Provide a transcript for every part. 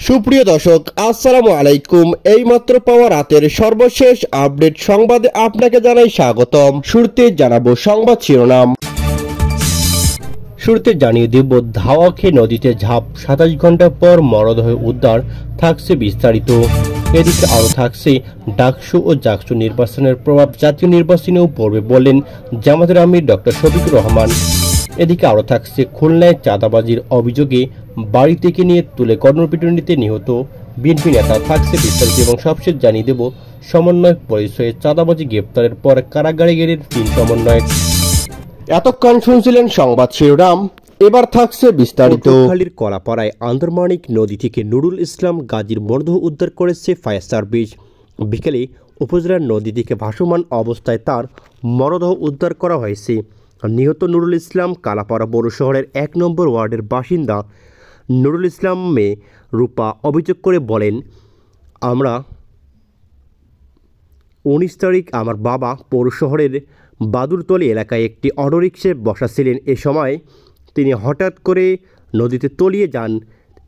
সুপ্রিয় দর্শক, আসসালামু আলাইকুম। এইমাত্র পাওয়া রাতের সর্বশেষ আপডেট সংবাদে আপনাকে জানাই স্বাগতম। শুরুতে জানাবো সংবাদ শিরোনাম। শুরুতে জানিয়ে দেব, ধাওয়া খেয়ে নদীতে ঝাঁপ, 27 ঘন্টা পর মরদেহ উদ্ধার, থাকছে বিস্তারিত। এদিকে আরও থাকছে ডাকসু ও জাকসু নির্বাচনের প্রভাব জাতীয় নির্বাচনেও পড়বে বললেন জামাতের আমির ডক্টর শফিকুর রহমান। এদিকে আরও থাকছে খুলনায় চাঁদাবাজির অভিযোগে বাড়ি থেকে নিয়ে তুলে গণপিটুনিতে নিহত বিএনপি নেতা, থাকছে বিস্তারিত। এবং সবশেষ জানিয়ে দেব, সমন্বয়ক পরিচয়ে চাঁদাবাজি গ্রেপ্তারের পর কারাগারে গেলেন 3 সমন্বয়ক। এতক্ষণ শুনছিলেন সংবাদ শিরোনাম, এবার থাকছে বিস্তারিত। পটুয়াখালীর কলাপাড়ায় আন্দরমানিক নদী থেকে নুরুল ইসলাম গাজীর মরদেহ উদ্ধার করেছে ফায়ার সার্ভিস। বিকেলে উপজেলার নদী থেকে ভাসমান অবস্থায় তার মরদেহ উদ্ধার করা হয়েছে। নিহত নুরুল ইসলাম কালাপাড়া পৌর শহরের 1 নম্বর ওয়ার্ডের বাসিন্দা। নুরুল ইসলাম মেয়ে রূপা অভিযোগ করে বলেন, আমরা 19 তারিখ আমার বাবা পৌর শহরের বাদুরতলী এলাকায় একটি অটোরিকশায় বসা ছিলেন। এ সময় তিনি হঠাৎ করে নদীতে তলিয়ে যান।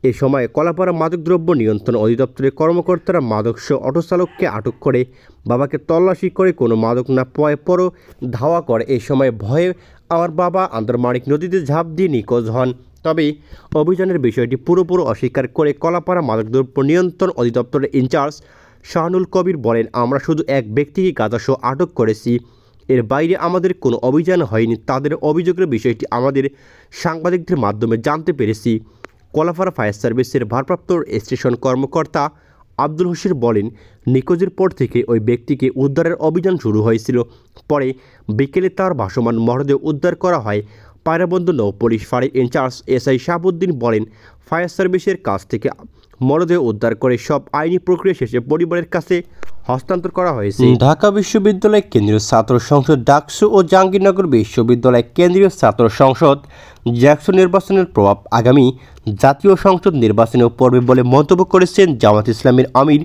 এ সময় কলাপাড়া মাদকদ্রব্য নিয়ন্ত্রণ অধিদপ্তরের কর্মকর্তারা মাদকসহ অটোচালককে আটক করে বাবাকে তল্লাশি করে কোনো মাদক না পাওয়ার পরও ধাওয়া করে। এই সময় ভয়ে আমার বাবা আন্দরমানিক নদীতে ঝাঁপ দিয়ে নিখোঁজ হন। তবে অভিযানের বিষয়টি পুরোপুরি অস্বীকার করে কলাপাড়া মাদকদ্রব্য নিয়ন্ত্রণ অধিদপ্তরের ইনচার্জ শাহানুল কবির বলেন, আমরা শুধু এক ব্যক্তিকে গাঁজাসহ আটক করেছি, এর বাইরে আমাদের কোনো অভিযান হয়নি। তাদের অভিযোগের বিষয়টি আমাদের সাংবাদিকদের মাধ্যমে জানতে পেরেছি। কলাপাড়া ফায়ার সার্ভিসের ভারপ্রাপ্ত স্টেশন কর্মকর্তা আব্দুল হোসেন বলেন, নিখোঁজের পর থেকে ওই ব্যক্তিকে উদ্ধারের অভিযান শুরু হয়েছিল। পরে বিকেলে তার ভাসমান মরদেহ উদ্ধার করা হয়। পায়রাবন্দর নৌ পুলিশ ফাঁড়ির ইনচার্জ এসআই শাহাবুদ্দিন বলেন, ফায়ার সার্ভিসের কাছ থেকে মরদেহ উদ্ধার করে সব আইনি প্রক্রিয়া শেষে পরিবারের কাছে হস্তান্তর করা হয়েছে। ঢাকা বিশ্ববিদ্যালয় কেন্দ্রীয় ছাত্র সংসদ ডাকসু ও জাহাঙ্গীরনগর বিশ্ববিদ্যালয় কেন্দ্রীয় ছাত্র সংসদ জাকসু নির্বাচনের প্রভাব আগামী জাতীয় সংসদ নির্বাচনেও পড়বে বলে মন্তব্য করেছেন জামাত ইসলামের আমির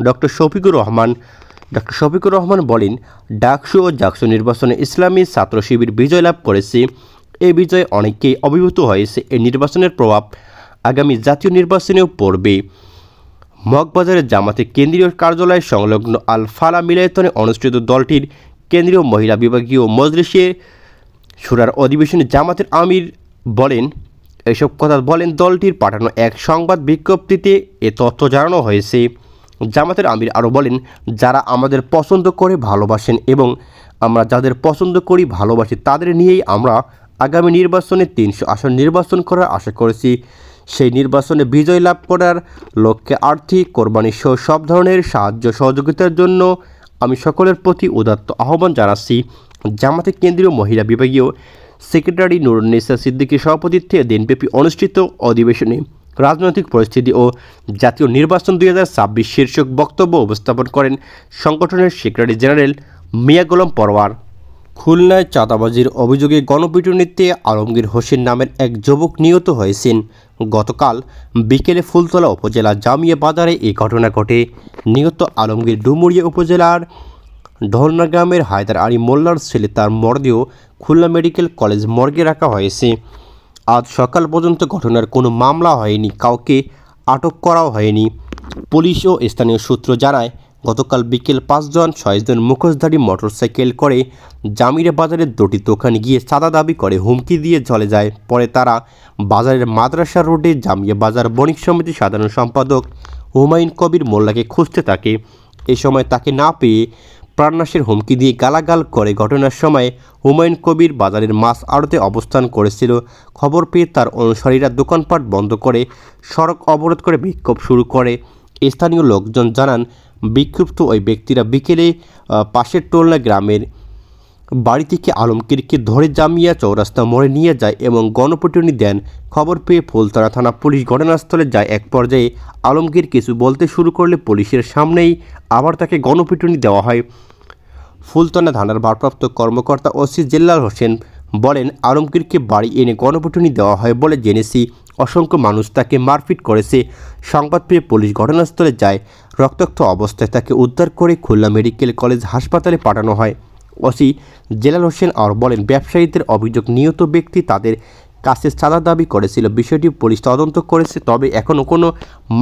ডক্টর শফিকুর রহমান। ডক্টর শফিকুর রহমান বলেন, ডাকসু ও জাকসু নির্বাচনে ইসলামী ছাত্র শিবির বিজয় লাভ করেছে। এই বিজয়ে অনেকেই অভিভূত হয়েছে। এই নির্বাচনের প্রভাব আগামী জাতীয় নির্বাচনেও পড়বে। মগবাজারের জামাতের কেন্দ্রীয় কার্যালয় সংলগ্ন আল ফালা মিলায়তনে অনুষ্ঠিত দলটির কেন্দ্রীয় মহিলা বিভাগীয় মজলিসে শুরার অধিবেশনে জামাতের আমির বলেন, এসব কথা বলেন দলটির পাঠানো এক সংবাদ বিজ্ঞপ্তিতে এ তথ্য জানানো হয়েছে। জামাতের আমির আরও বলেন, যারা আমাদের পছন্দ করে ভালোবাসেন এবং আমরা যাদের পছন্দ করি ভালোবাসি তাদের নিয়েই আমরা আগামী নির্বাচনে 300 আসন নির্বাচন করার আশা করেছি। সেই নির্বাচনে বিজয় লাভ করার লক্ষ্যে আর্থিক কোরবানি সহ সব ধরনের সাহায্য সহযোগিতার জন্য আমি সকলের প্রতি উদাত্ত আহ্বান জানাচ্ছি। জামাতের কেন্দ্রীয় মহিলা বিভাগীয় সেক্রেটারি নুরুন্নেসা সিদ্দিকীর সভাপতিত্বে দিনব্যাপী অনুষ্ঠিত অধিবেশনে রাজনৈতিক পরিস্থিতি ও জাতীয় নির্বাচন 2026 শীর্ষক বক্তব্য উপস্থাপন করেন সংগঠনের সেক্রেটারি জেনারেল মিয়া গোলাম পরওয়ার। খুলনায় চাঁদাবাজির অভিযোগে গণপিটুনিতে আলমগীর হোসেন নামের এক যুবক নিহত হয়েছেন। গতকাল বিকেলে ফুলতলা উপজেলা জামিয়া বাজারে এই ঘটনা ঘটে। নিহত আলমগীর ডুমুরিয়া উপজেলার ঢোলনা গ্রামের হায়দার আলী মোল্লার ছেলে। তার মরদেহ খুলনা মেডিকেল কলেজ মর্গে রাখা হয়েছে। আজ সকাল পর্যন্ত ঘটনার কোনো মামলা হয়নি, কাউকে আটক করাও হয়নি। পুলিশ ও স্থানীয় সূত্র জানায়, গতকাল বিকেল 5 জন 6 জন মুখোশধারী মোটরসাইকেল করে জামিরা বাজারের 2টি দোকানে গিয়ে চাঁদা দাবি করে হুমকি দিয়ে চলে যায়। পরে তারা বাজারের মাদ্রাসা রোডে জামিয়া বাজার বণিক সমিতির সাধারণ সম্পাদক হুমায়ুন কবির মোল্লাকে খুঁজতে থাকে। এ সময় তাকে না পেয়ে প্রাণনাশের হুমকি দিয়ে গালাগাল করে। ঘটনার সময় হুমায়ুন কবির বাজারের মাছ আড়তে অবস্থান করেছিল। খবর পেয়ে তার অনুসারীরা দোকানপাট বন্ধ করে সড়ক অবরোধ করে বিক্ষোভ শুরু করে। স্থানীয় লোকজন জানান, বিক্ষুব্ধ ওই ব্যক্তিরা বিকেলে পাশের টোলনা গ্রামের বাড়ি থেকে আলমগীরকে ধরে জামিয়া চৌরাস্তা মোড়ে নিয়ে যায় এবং গণপিটুনি দেন। খবর পেয়ে ফুলতলা থানা পুলিশ ঘটনাস্থলে যায়। এক পর্যায়ে আলমগীর কিছু বলতে শুরু করলে পুলিশের সামনেই আবার তাকে গণপিটুনি দেওয়া হয়। ফুলতলা থানার ভারপ্রাপ্ত কর্মকর্তা ওসি জেল্লাল হোসেন বলেন, আলমগীরকে বাড়ি এনে গণপিটুনি দেওয়া হয় বলে জেনেছি। অসংখ্য মানুষ তাকে মারপিট করেছে। সংবাদ পেয়ে পুলিশ ঘটনাস্থলে যায়। রক্তাক্ত অবস্থায় তাকে উদ্ধার করে খুলনা মেডিকেল কলেজ হাসপাতালে পাঠানো হয়। ওসি জেলাল হোসেন আর বলেন, ব্যবসায়ীদের অভিযোগ নিহত ব্যক্তি তাদের কাছে চাঁদা দাবি করেছিল। বিষয়টি পুলিশ তদন্ত করেছে, তবে এখনও কোনো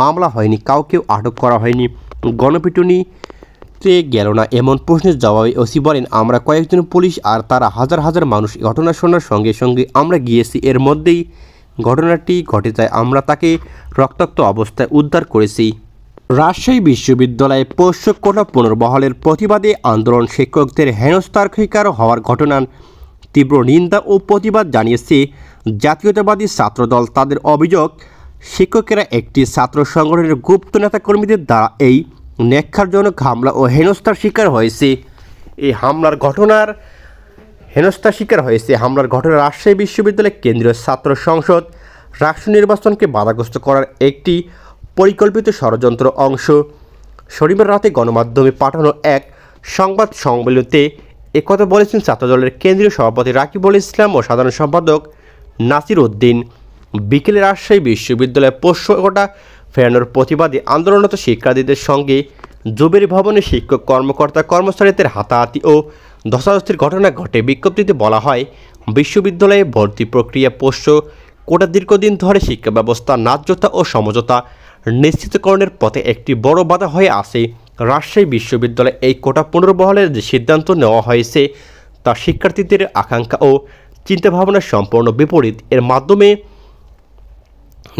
মামলা হয়নি, কাউকেও আটক করা হয়নি। গণপিটুনিতে গেল না এমন প্রশ্নের জবাবে ওসি বলেন, আমরা কয়েকজন পুলিশ আর তারা হাজার হাজার মানুষ ঘটনা শোনার সঙ্গে সঙ্গে আমরা গিয়েছি। এর মধ্যেই ঘটনাটি ঘটে যায়। আমরা তাকে রক্তাক্ত অবস্থায় উদ্ধার করেছি। রাজশাহী বিশ্ববিদ্যালয়ে পোষ্য কোটা পুনর্বহালের প্রতিবাদে আন্দোলন, শিক্ষকদের হেনস্থার শিকার হওয়ার ঘটনার তীব্র নিন্দা ও প্রতিবাদ জানিয়েছে জাতীয়তাবাদী ছাত্রদল। তাদের অভিযোগ, শিক্ষকেরা একটি ছাত্র সংগঠনের গুপ্ত নেতাকর্মীদের দ্বারা এই ন্যাক্কারজনক হামলা ও হেনস্থার শিকার হয়েছে। এই হামলার ঘটনার রাজশাহী বিশ্ববিদ্যালয়ের কেন্দ্রীয় ছাত্র সংসদ রাষ্ট্র নির্বাচনকে বাধাগ্রস্ত করার একটি পরিকল্পিত ষড়যন্ত্র অংশ। শনিবার রাতে গণমাধ্যমে পাঠানো এক সংবাদ সম্মেলনে একথা বলেছেন ছাত্রদলের কেন্দ্রীয় সভাপতি রাকিবুল ইসলাম ও সাধারণ সম্পাদক নাসির উদ্দিন। বিকেলে রাজশাহী বিশ্ববিদ্যালয়ে পোষ্য কোটা ফেরানোর প্রতিবাদে আন্দোলনরত শিক্ষার্থীদের সঙ্গে জুবের ভবনে শিক্ষক কর্মকর্তা কর্মচারীদের হাতাহাতি ও ধস্তাধস্তির ঘটনা ঘটে। বিজ্ঞপ্তিতে বলা হয়, বিশ্ববিদ্যালয়ে ভর্তি প্রক্রিয়া পোষ্য কোটা দীর্ঘদিন ধরে শিক্ষা ব্যবস্থা ন্যায্যতা ও সমঝোতা নিশ্চিতকরণের পথে একটি বড় বাধা হয়ে আসে। রাজশাহী বিশ্ববিদ্যালয়ে এই কোটা পুনর্বহালের যে সিদ্ধান্ত নেওয়া হয়েছে তা শিক্ষার্থীদের আকাঙ্ক্ষা ও চিন্তাভাবনার সম্পূর্ণ বিপরীত। এর মাধ্যমে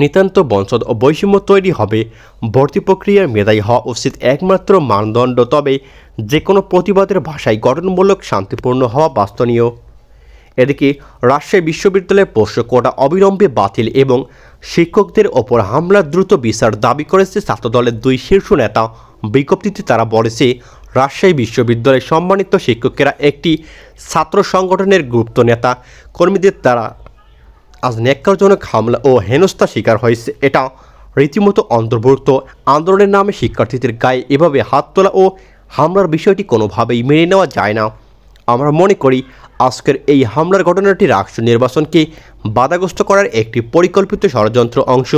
নিতান্ত বঞ্চনা ও বৈষম্য তৈরি হবে। ভর্তি প্রক্রিয়ার মেধাবী হওয়া উচিত একমাত্র মানদণ্ড, তবে যে কোনো প্রতিবাদের ভাষায় গঠনমূলক, শান্তিপূর্ণ হওয়া বাস্তনীয়। এদিকে রাজশাহী বিশ্ববিদ্যালয়ের পোষ্য কোটা অবিলম্বে বাতিল এবং শিক্ষকদের ওপর হামলার দ্রুত বিচার দাবি করেছে ছাত্রদলের দুই শীর্ষ নেতা। বিজ্ঞপ্তিতে তারা বলেছে, রাজশাহী বিশ্ববিদ্যালয়ের সম্মানিত শিক্ষকেরা একটি ছাত্র সংগঠনের গুপ্ত নেতা কর্মীদের দ্বারা আজ ন্যাক্কারজনক হামলা ও হেনস্থার শিকার হয়েছে। এটা রীতিমতো অন্তর্ভুক্ত আন্দোলনের নামে শিক্ষার্থীদের গায়ে এভাবে হাত তোলা ও হামলার বিষয়টি কোনোভাবেই মেনে নেওয়া যায় না। আমরা মনে করি আজকের এই হামলার ঘটনাটি রাষ্ট্র নির্বাচনকে বাধাগ্রস্ত করার একটি পরিকল্পিত ষড়যন্ত্র অংশ।